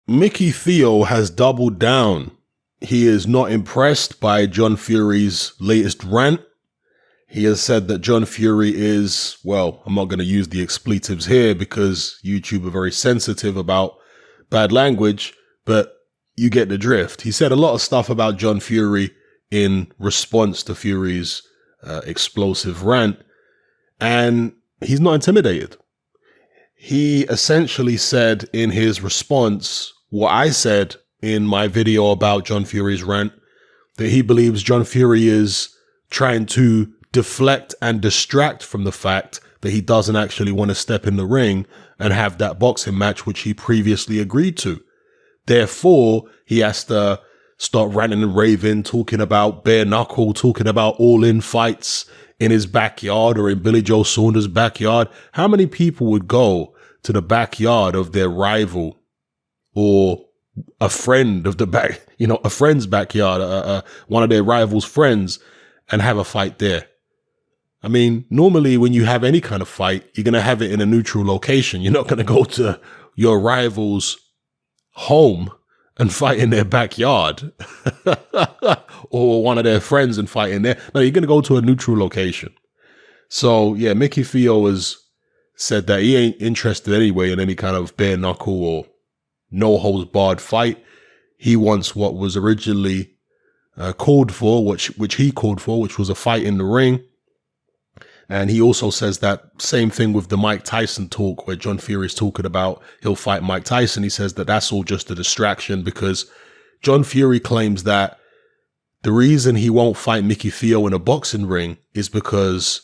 Micky Theo has doubled down. He is not impressed by John Fury's latest rant. He has said that John Fury is, well, I'm not going to use the expletives here because YouTube are very sensitive about bad language, but you get the drift. He said a lot of stuff about John Fury in response to Fury's explosive rant, and he's not intimidated. He essentially said in his response what I said in my video about John Fury's rant, that he believes John Fury is trying to deflect and distract from the fact that he doesn't actually want to step in the ring and have that boxing match which he previously agreed to. Therefore, he has to start ranting and raving, talking about bare knuckle, talking about all-in fights in his backyard or in Billy Joe Saunders' backyard. How many people would go to the backyard of their rival or a friend of a friend's backyard, one of their rival's friends, and have a fight there? I mean, normally when you have any kind of fight, you're going to have it in a neutral location. You're not going to go to your rival's home and fight in their backyard or one of their friends and fight in there. No, you're going to go to a neutral location. So yeah, Micky Theo has said that he ain't interested anyway in any kind of bare knuckle or no holds barred fight. He wants what was originally called for, which he called for, which was a fight in the ring. And he also says that same thing with the Mike Tyson talk where John Fury is talking about he'll fight Mike Tyson. He says that that's all just a distraction because John Fury claims that the reason he won't fight Micky Theo in a boxing ring is because,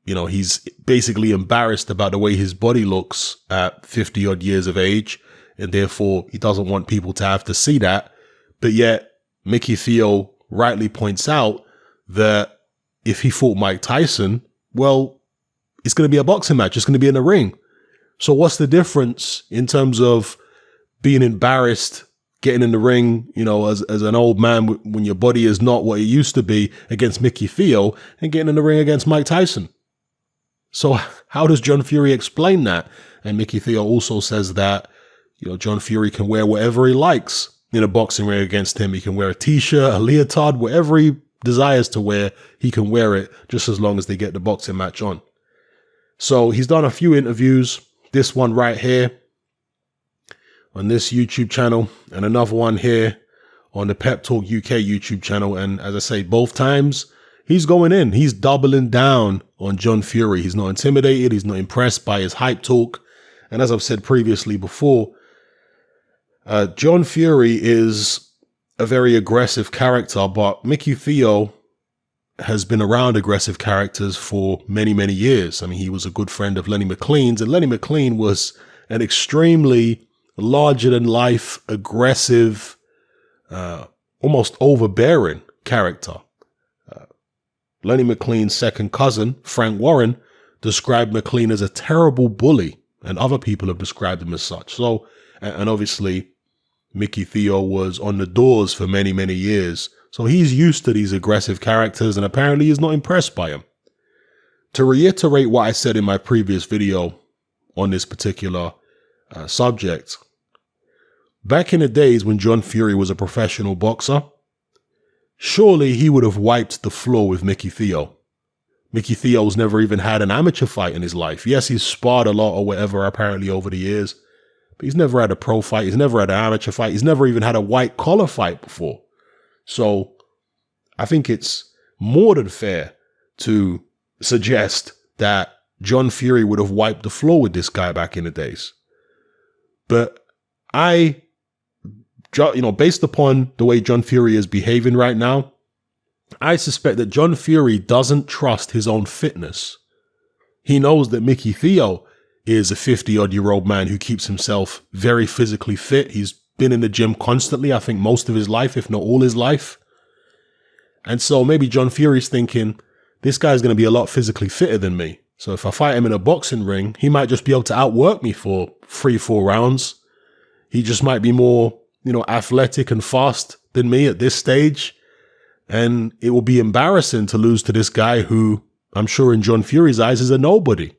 you know, he's basically embarrassed about the way his body looks at 50 odd years of age. And therefore he doesn't want people to have to see that. But yet Micky Theo rightly points out that if he fought Mike Tyson, well, it's going to be a boxing match. It's going to be in a ring. So what's the difference in terms of being embarrassed, getting in the ring, you know, as an old man when your body is not what it used to be against Micky Theo, and getting in the ring against Mike Tyson? So how does John Fury explain that? And Micky Theo also says that, you know, John Fury can wear whatever he likes in a boxing ring against him. He can wear a t-shirt, a leotard, whatever he desires to wear, he can wear it just as long as they get the boxing match on. So he's done a few interviews, this one right here on this YouTube channel and another one here on the Pep Talk UK YouTube channel. And as I say, both times he's going in, he's doubling down on John Fury. He's not intimidated. He's not impressed by his hype talk. And as I've said previously before, John Fury is a very aggressive character, but Micky Theo has been around aggressive characters for many, many years. I mean, he was a good friend of Lenny McLean's, and Lenny McLean was an extremely larger-than-life, aggressive, almost overbearing character. Lenny McLean's second cousin, Frank Warren, described McLean as a terrible bully, and other people have described him as such. So, and obviously, Micky Theo was on the doors for many, many years. So he's used to these aggressive characters and apparently he's not impressed by them. To reiterate what I said in my previous video on this particular subject, back in the days when John Fury was a professional boxer, surely he would have wiped the floor with Micky Theo. Micky Theo's never even had an amateur fight in his life. Yes, he's sparred a lot or whatever apparently over the years. He's never had a pro fight. He's never had an amateur fight. He's never even had a white collar fight before. So I think it's more than fair to suggest that John Fury would have wiped the floor with this guy back in the days. But based upon the way John Fury is behaving right now, I suspect that John Fury doesn't trust his own fitness. He knows that Micky Theo is a 50-odd-year-old man who keeps himself very physically fit. He's been in the gym constantly, I think most of his life, if not all his life. And so maybe John Fury's thinking, this guy's going to be a lot physically fitter than me. So if I fight him in a boxing ring, he might just be able to outwork me for 3-4 rounds. He just might be more, athletic and fast than me at this stage. And it will be embarrassing to lose to this guy who I'm sure in John Fury's eyes is a nobody.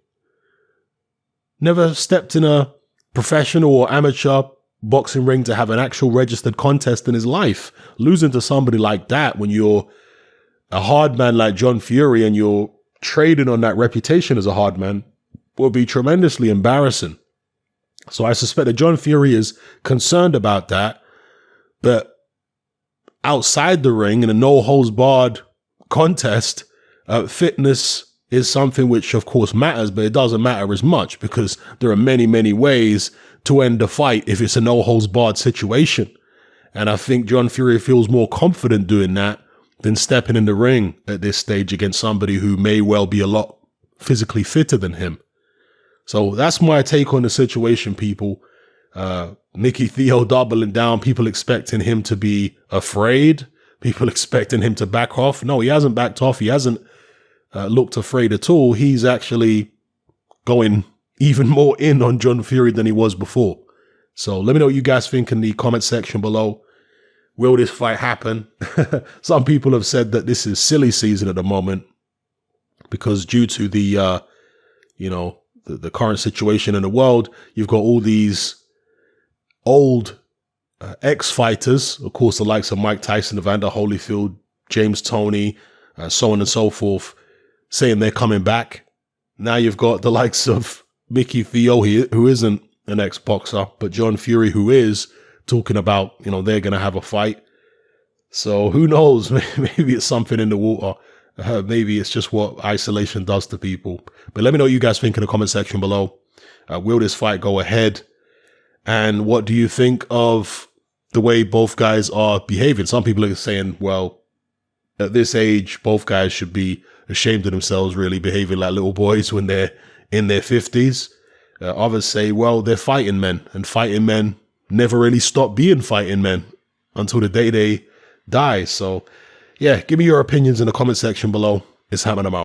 Never stepped in a professional or amateur boxing ring to have an actual registered contest in his life. Losing to somebody like that when you're a hard man like John Fury and you're trading on that reputation as a hard man will be tremendously embarrassing. So I suspect that John Fury is concerned about that. But outside the ring in a no-holds-barred contest, fitness is something which, of course, matters, but it doesn't matter as much because there are many, many ways to end a fight if it's a no-holds-barred situation. And I think John Fury feels more confident doing that than stepping in the ring at this stage against somebody who may well be a lot physically fitter than him. So that's my take on the situation, people. Micky Theo doubling down, people expecting him to be afraid, people expecting him to back off. No, he hasn't backed off. He hasn't looked afraid at all. He's actually going even more in on John Fury than he was before. So let me know what you guys think in the comment section below. Will this fight happen? Some people have said that this is silly season at the moment because due to the, the current situation in the world, you've got all these old ex-fighters, of course, the likes of Mike Tyson, Evander Holyfield, James Toney, so on and so forth, saying they're coming back. Now you've got the likes of Micky Theo, who isn't an ex-boxer, but John Fury, who is, talking about, they're going to have a fight. So who knows? Maybe it's something in the water. Maybe it's just what isolation does to people. But let me know what you guys think in the comment section below. Will this fight go ahead? And what do you think of the way both guys are behaving? Some people are saying, well, at this age, both guys should be ashamed of themselves, really behaving like little boys when they're in their 50s. Others say, well, they're fighting men, and fighting men never really stop being fighting men until the day they die. So, yeah, give me your opinions in the comment section below. It's Hammer. I'm out.